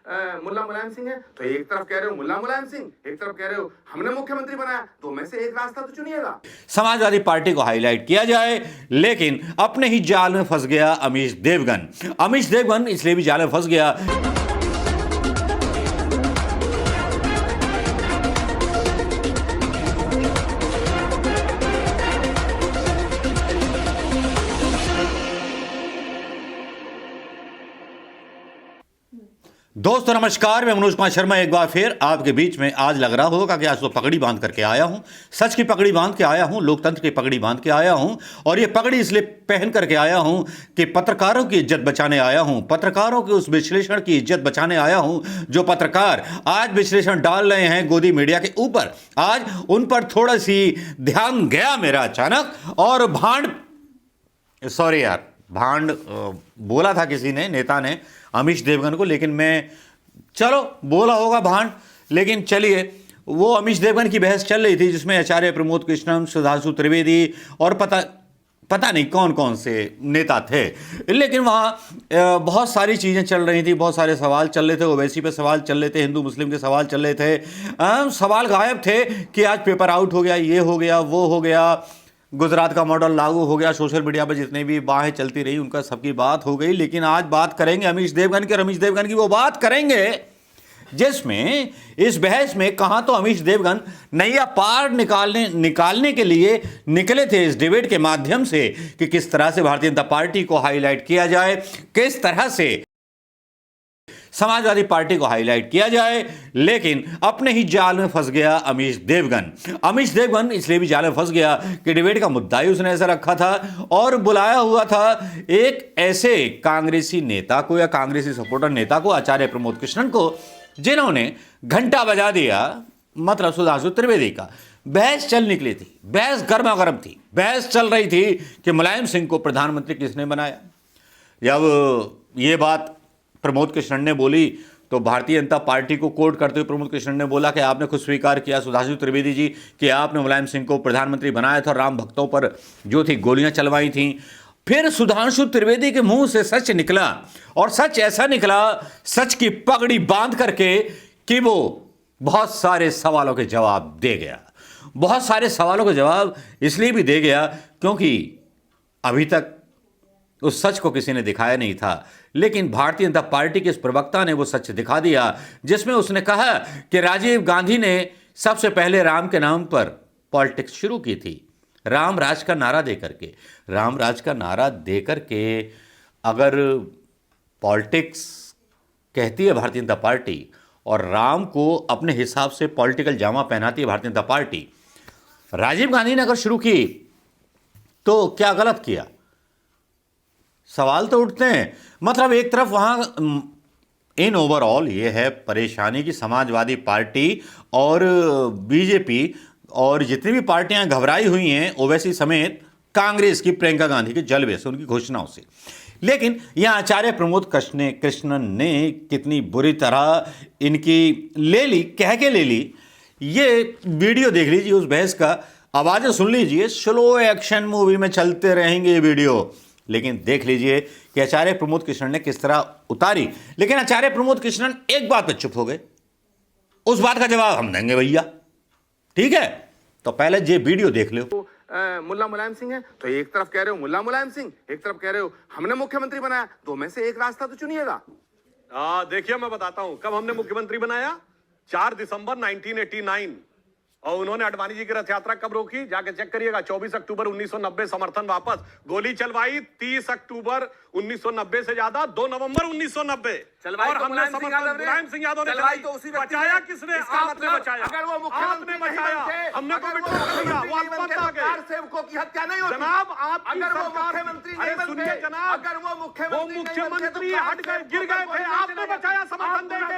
मुल्ला मुलायम सिंह है। तो एक तरफ कह रहे हो मुल्ला मुलायम सिंह, एक तरफ कह रहे हो हमने मुख्यमंत्री बनाया, दो में से एक रास्ता तो चुनिएगा। समाजवादी पार्टी को हाईलाइट किया जाए, लेकिन अपने ही जाल में फंस गया अमीश देवगन। अमीश देवगन इसलिए भी जाल में फंस गया, दोस्तों नमस्कार, मैं मनोज कुमार शर्मा एक बार फिर आपके बीच में। आज लग रहा होगा कि आज तो पगड़ी बांध करके आया हूं, सच की पगड़ी बांध के आया हूं, लोकतंत्र की पगड़ी बांध के आया हूं। और ये पगड़ी इसलिए पहन करके आया हूं कि पत्रकारों की इज्जत बचाने आया हूं, पत्रकारों के उस विश्लेषण की इज्जत बचाने आया हूं जो पत्रकार आज विश्लेषण डाल रहे हैं गोदी मीडिया के ऊपर। आज उन पर थोड़ा सी ध्यान गया मेरा अचानक, और भांड बोला था किसी ने, नेता ने अमीश देवगन को, लेकिन मैं चलो बोला होगा भांड, लेकिन चलिए। वो अमीश देवगन की बहस चल रही थी जिसमें आचार्य प्रमोद कृष्णन, सुधांशु त्रिवेदी और पता नहीं कौन कौन से नेता थे, लेकिन वहाँ बहुत सारी चीज़ें चल रही थी, बहुत सारे सवाल चल रहे थे। ओवैसी पे सवाल चल रहे थे, हिंदू मुस्लिम के सवाल चल रहे थे। सवाल गायब थे कि आज पेपर आउट हो गया, ये हो गया, वो हो गया, गुजरात का मॉडल लागू हो गया। सोशल मीडिया पर जितनी भी बाहें चलती रही उनका सबकी बात हो गई, लेकिन आज बात करेंगे अमीश देवगन की। और अमीश देवगन की वो बात करेंगे जिसमें इस बहस में कहां तो अमीश देवगन नैया पार निकालने के लिए निकले थे इस डिबेट के माध्यम से कि किस तरह से भारतीय जनता पार्टी को हाईलाइट किया जाए, किस तरह से समाजवादी पार्टी को हाईलाइट किया जाए, लेकिन अपने ही जाल में फंस गया अमीश देवगन। अमीश देवगन इसलिए भी जाल में फंस गया कि डिबेट का मुद्दा ही उसने ऐसा रखा था और बुलाया हुआ था एक ऐसे कांग्रेसी नेता को या कांग्रेसी सपोर्टर नेता को, आचार्य प्रमोद कृष्णन को, जिन्होंने घंटा बजा दिया, मतलब सुधांशु त्रिवेदी का। बहस चल निकली थी, बहस गर्मा गर्म थी, बहस चल रही थी कि मुलायम सिंह को प्रधानमंत्री किसने बनाया। जब ये बात प्रमोद कृष्णन ने बोली तो भारतीय जनता पार्टी को कोट करते हुए प्रमोद कृष्णन ने बोला कि आपने खुद स्वीकार किया सुधांशु त्रिवेदी जी कि आपने मुलायम सिंह को प्रधानमंत्री बनाया था, राम भक्तों पर जो थी गोलियां चलवाई थीं। फिर सुधांशु त्रिवेदी के मुंह से सच निकला, और सच ऐसा निकला, सच की पगड़ी बांध करके, कि वो बहुत सारे सवालों के जवाब दे गया। बहुत सारे सवालों के जवाब इसलिए भी दे गया क्योंकि अभी तक उस सच को किसी ने दिखाया नहीं था, लेकिन भारतीय जनता पार्टी के इस प्रवक्ता ने वो सच दिखा दिया, जिसमें उसने कहा कि राजीव गांधी ने सबसे पहले राम के नाम पर पॉलिटिक्स शुरू की थी, राम राज का नारा देकर के। राम राज का नारा देकर के अगर पॉलिटिक्स कहती है भारतीय जनता पार्टी और राम को अपने हिसाब से पॉलिटिकल जामा पहनाती है भारतीय जनता पार्टी, राजीव गांधी ने अगर शुरू की तो क्या गलत किया? सवाल तो उठते हैं। मतलब एक तरफ वहां इन ओवरऑल ये है परेशानी की समाजवादी पार्टी और बीजेपी और जितनी भी पार्टियां घबराई हुई हैं, ओवैसी समेत, कांग्रेस की प्रियंका गांधी के जलवे से, उनकी घोषणाओं से। लेकिन यहां आचार्य प्रमोद कृष्णन ने कितनी बुरी तरह इनकी ले ली। ये वीडियो देख लीजिए उस बहस का, आवाजें सुन लीजिए, स्लो एक्शन मूवी में चलते रहेंगे ये वीडियो, लेकिन देख लीजिए कि आचार्य प्रमोद कृष्णन ने किस तरह उतारी। लेकिन आचार्य प्रमोद कृष्णन एक बात पर चुप हो गए, उस बात का जवाब हम देंगे भैया, ठीक है? तो पहले ये वीडियो देख लो। मुल्ला मुलायम सिंह है, तो एक तरफ कह रहे हो मुल्ला मुलायम सिंह, एक तरफ कह रहे हो हमने मुख्यमंत्री बनाया, दो में से एक रास्ता तो चुनिएगा। देखिए मैं बताता हूं कब हमने मुख्यमंत्री बनाया। 4 दिसंबर 1989। और उन्होंने अडवाणी जी की रथ यात्रा कब रोकी, जाके चेक करिएगा। 24 अक्टूबर 1990 समर्थन वापस, गोली चलवाई 30 अक्टूबर 1990 से ज्यादा 2 नवंबर 1990। और हमने मुलायम सिंह यादव ने चलवाई, तो उसी बचाया किसने? आपने बचाया। अगर वो मुख्यमंत्री नहीं बनते, हमने को सेवकों की हत्या नहीं होती जनाब। आप अगर वो मुख्यमंत्री नहीं बनते, जनाब, अगर वो मुख्यमंत्री हट गए, गिर गए थे, आपने बचाया समर्थन देके,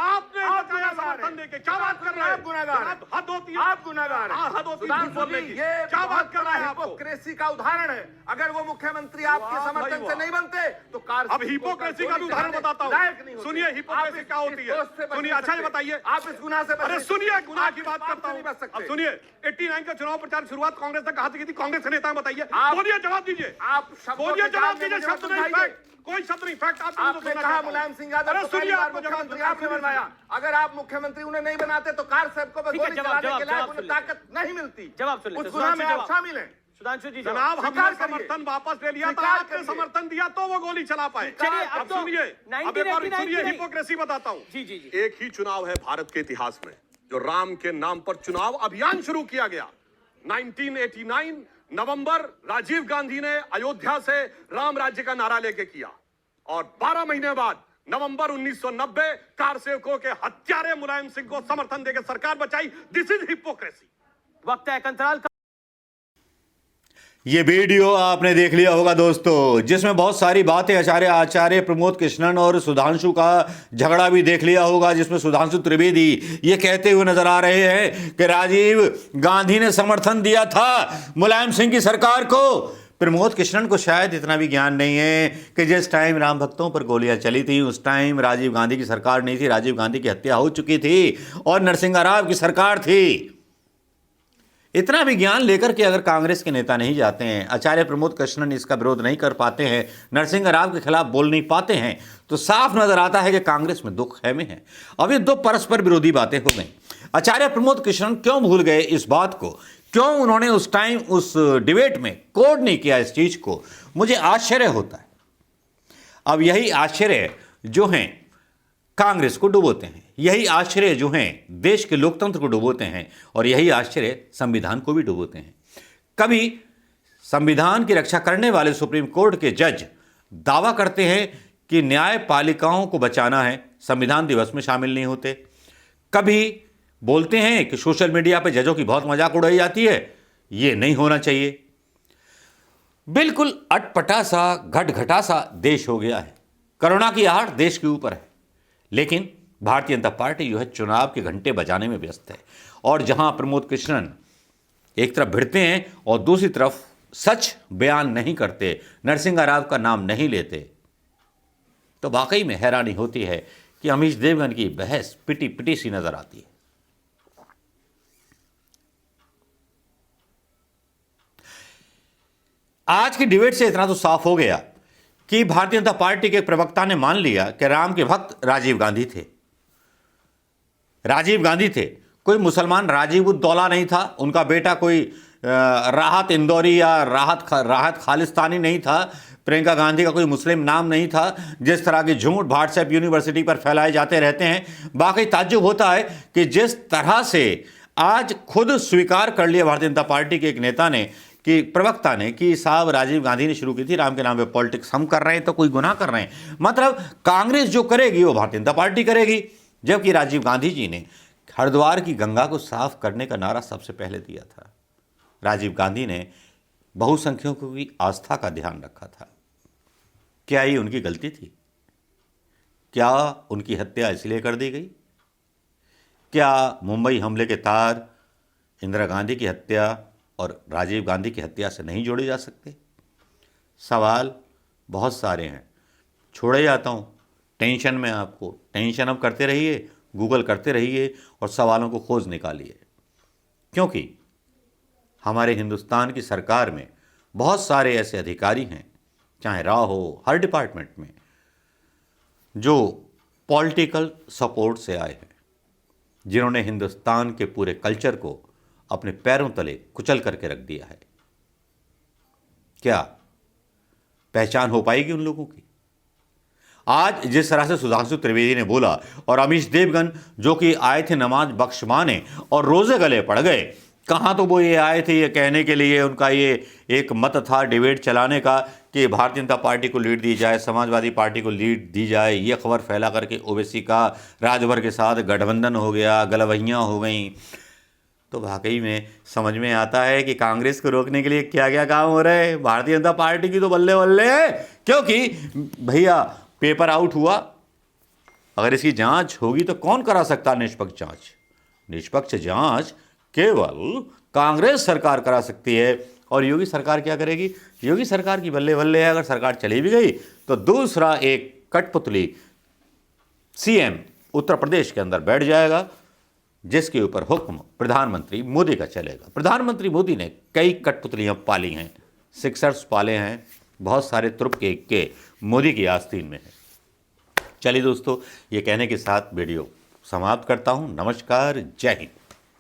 आपने बचाया समर्थन समर्थन देके क्या बात कर रहे हैं? आप गुनाहगार हैं। हद होती है। आप गुनाहगार हैं। हाँ, हद होती है झूठ सुधांशु बोलने जी, की। ये क्या बात कर रहे हैं आपको? हिपोक्रेसी का उदाहरण है। अगर वो मुख्यमंत्री आपके वाह समर्थन भाई से वाह। नहीं बनते तो कार अब हिपोक्रेसी का भी उदाहरण बताता हूँ। सुनिए हिपोक्रेसी क्या होती है। सुनिए, अच्छा ये बताइए। आप इस गुनाह से बच अरे नहीं सुनिए, सकते। गुनाह आप की इस बात पाप करता से हूँ। नहीं बच सकते। अब सुनिए, 89 का चुनाव प्रचार शुरुआत कांग्रेस ने कहा था कि कांग्रेस के नेता बताइए। आप- बोलिए, जवाब दीजिए। आप शब्दों बोलिए, के जवाब जाल में दीजिए। मुझे शब्द मत नहीं, उलझाइए। फैक्ट। कोई शब्द नहीं, फैक्ट। आपको आपने कहा मुलायम सिंह यादव अरे को सुनिए, पहली बार आपको जवाब मुख्यमंत्री आपने बनवाया। अगर आप मुख्यमंत्री उन्हें नहीं बनाते तो कार साहब को ठीक है, गोली जवाब- चलाने के जवाब- लायक जवाब उन्हें सुन ताकत नहीं मिलती। जवाब सुन लेते उस गुनाह में सुधांशु, आप जवाब। शामिल हैं। सुधांशु जी जनाब, हमने स्वीकार करिए। समर्थन वापस ले लिया था। स्वीकार आपने करिए। समर्थन दिया तो वो गोली चला पाए। चलिए, अब अब तो सुनिए, अब एक और 1989 सुनिए, की नहीं। हिपोक्रेसी बताता हूँ। जी, जी, जी। एक ही चुनाव है भारत के इतिहास में जो राम के नाम पर चुनाव अभियान शुरू किया गया। 1989 नवंबर, राजीव गांधी ने अयोध्या से राम राज्य का नारा लेके किया और 12 महीने बाद नवंबर 1990 कार सेवकों के हत्यारे मुलायम सिंह को समर्थन देकर सरकार बचाई। This is hypocrisy. वक्त है एक अंतराल का। ये वीडियो आपने देख लिया होगा दोस्तों, जिसमें बहुत सारी बातें आचार्य प्रमोद कृष्णन और सुधांशु का झगड़ा भी देख लिया होगा, जिसमें सुधांशु त्रिवेदी ये कहते हुए नजर आ रहे हैं कि राजीव गांधी ने समर्थन दिया था मुलायम सिंह की सरकार को। प्रमोद कृष्णन को शायद इतना भी ज्ञान नहीं है कि जिस टाइम राम भक्तों पर गोलियां चली थी उस टाइम राजीव गांधी की सरकार नहीं थी, राजीव गांधी की हत्या हो चुकी थी और नरसिंह राव की सरकार थी। इतना भी ज्ञान लेकर के अगर कांग्रेस के नेता नहीं जाते हैं, आचार्य प्रमोद कृष्णन इसका विरोध नहीं कर पाते हैं, नरसिंह राव के खिलाफ बोल नहीं पाते हैं, तो साफ नजर आता है कि कांग्रेस में दो खेमे हैं। अब ये दो परस्पर विरोधी बातें हो गई। आचार्य प्रमोद कृष्णन क्यों भूल गए इस बात को, क्यों उन्होंने उस टाइम उस डिबेट में कोड नहीं किया इस चीज को, मुझे आश्चर्य होता है। अब यही आश्चर्य जो हैं कांग्रेस को डुबोते हैं, यही आश्चर्य जो हैं देश के लोकतंत्र को डुबोते हैं और यही आश्चर्य संविधान को भी डुबोते हैं। कभी संविधान की रक्षा करने वाले सुप्रीम कोर्ट के जज दावा करते हैं कि न्यायपालिकाओं को बचाना है, संविधान दिवस में शामिल नहीं होते। कभी बोलते हैं कि सोशल मीडिया पर जजों की बहुत मजाक उड़ाई जाती है, ये नहीं होना चाहिए। बिल्कुल अटपटा सा घटघटा सा देश हो गया है। कोरोना की आहट देश के ऊपर है, लेकिन भारतीय जनता पार्टी जो है चुनाव के घंटे बजाने में व्यस्त है। और जहां प्रमोद कृष्णन एक तरफ भिड़ते हैं और दूसरी तरफ सच बयान नहीं करते, नरसिंह राव का नाम नहीं लेते, तो वाकई में हैरानी होती है कि अमीश देवगन की बहस पिटी पिटी सी नजर आती है। आज की डिबेट से इतना तो साफ हो गया कि भारतीय जनता पार्टी के प्रवक्ता ने मान लिया कि राम के भक्त राजीव गांधी थे। राजीव गांधी थे, कोई मुसलमान राजीव उद दौला नहीं था, उनका बेटा कोई राहत इंदौरी या राहत खालिस्तानी नहीं था, प्रियंका गांधी का कोई मुस्लिम नाम नहीं था, जिस तरह के झूठ व्हाट्सएप यूनिवर्सिटी पर फैलाए जाते रहते हैं। वाकई ताज्जुब होता है कि जिस तरह से आज खुद स्वीकार कर लिया भारतीय जनता पार्टी के एक नेता ने, कि प्रवक्ता ने, कि साहब राजीव गांधी ने शुरू की थी, राम के नाम पे पॉलिटिक्स हम कर रहे हैं तो कोई गुनाह कर रहे हैं। मतलब कांग्रेस जो करेगी वो भारतीय जनता पार्टी करेगी, जबकि राजीव गांधी जी ने हरिद्वार की गंगा को साफ करने का नारा सबसे पहले दिया था। राजीव गांधी ने बहुसंख्यकों की आस्था का ध्यान रखा था। क्या ये उनकी गलती थी? क्या उनकी हत्या इसलिए कर दी गई? क्या मुंबई हमले के तार इंदिरा गांधी की हत्या और राजीव गांधी की हत्या से नहीं जोड़े जा सकते? सवाल बहुत सारे हैं, छोड़े जाता हूँ। टेंशन में आपको टेंशन अब करते रहिए, गूगल करते रहिए और सवालों को खोज निकालिए, क्योंकि हमारे हिंदुस्तान की सरकार में बहुत सारे ऐसे अधिकारी हैं, चाहे रॉ हो, हर डिपार्टमेंट में, जो पॉलिटिकल सपोर्ट से आए हैं, जिन्होंने हिंदुस्तान के पूरे कल्चर को अपने पैरों तले कुचल करके रख दिया है। क्या पहचान हो पाएगी उन लोगों की? आज जिस तरह से सुधांशु त्रिवेदी ने बोला और अमीश देवगन जो कि आए थे नमाज बख्शवाने और रोजे गले पड़ गए, कहाँ तो वो ये आए थे ये कहने के लिए, उनका ये एक मत था डिबेट चलाने का कि भारतीय जनता पार्टी को लीड दी जाए, समाजवादी पार्टी को लीड दी जाए। ये खबर फैला करके ओवैसी का राजभर के साथ गठबंधन हो गया, गलवहियाँ हो गई। तो वाकई में समझ में आता है कि कांग्रेस को रोकने के लिए क्या क्या काम हो रहे हैं। भारतीय जनता पार्टी की तो बल्ले बल्ले है, क्योंकि भैया पेपर आउट हुआ, अगर इसकी जांच होगी तो कौन करा सकता है निष्पक्ष जांच? निष्पक्ष जांच केवल कांग्रेस सरकार करा सकती है। और योगी सरकार क्या करेगी? योगी सरकार की बल्ले बल्ले है, अगर सरकार चली भी गई तो दूसरा एक कठपुतली सीएम उत्तर प्रदेश के अंदर बैठ जाएगा, जिसके ऊपर हुक्म प्रधानमंत्री मोदी का चलेगा। प्रधानमंत्री मोदी ने कई कठपुतलियां पाली हैं, सिक्सर्स पाले हैं, बहुत सारे तुरुप के मोदी की आस्तीन में है। चलिए दोस्तों, ये कहने के साथ वीडियो समाप्त करता हूं। नमस्कार, जय हिंद।